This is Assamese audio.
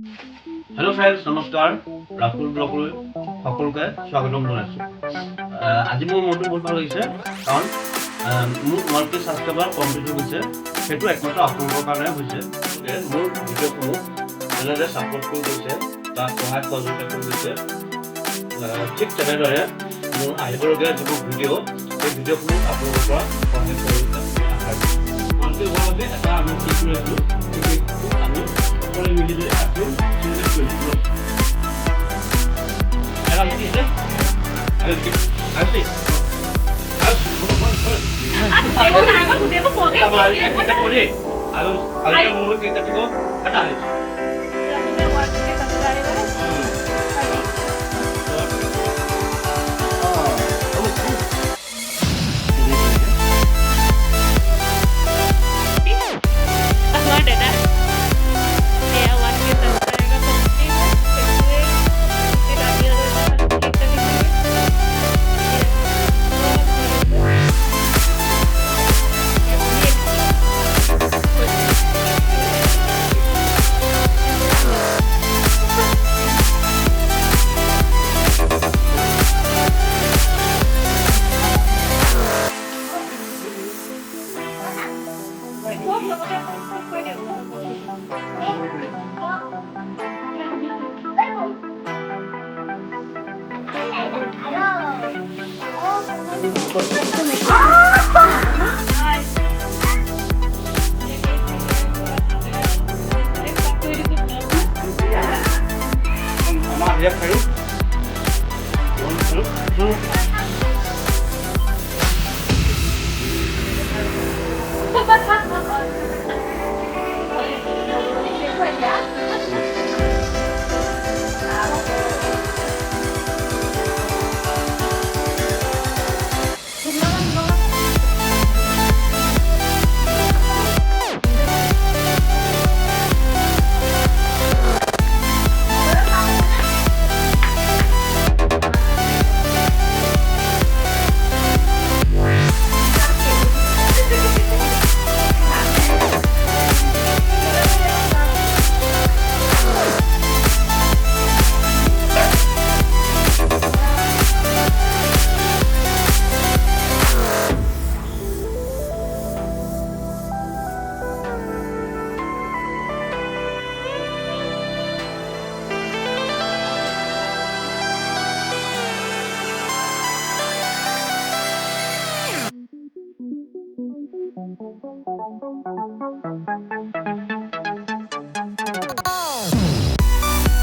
Hello friends, নমস্কাৰ ৰাতুল ব্লগলৈ সকলোকে স্বাগতম জনাইছোঁ। আজি মোৰ মনটো বহুত ভাল লাগিছে কাৰণ মোৰ 1K ছাবস্ক্ৰাইবাৰ কমপ্লিট হৈছে। সেইটো একমাত্ৰ আপোনালোকৰ কাৰণে হৈছে। মোৰ ভিডিঅ'সমূহ যেনেদৰে ছাপোৰ্ট কৰি গৈছে বা সহায় সহযোগিতা কৰি গৈছে, ঠিক তেনেদৰে মোৰ আহিবলগীয়া যিবোৰ ভিডিঅ' সেই ভিডিঅ'সমূহ আপোনালোকৰ পৰা সহায় সহযোগিতা আশা কৰিছোঁ। 1K হোৱাৰ বাবে এটা আমি ঠিক কৰি আছোঁ, আমি সকলোৱে মিলি জুলি আছোঁ।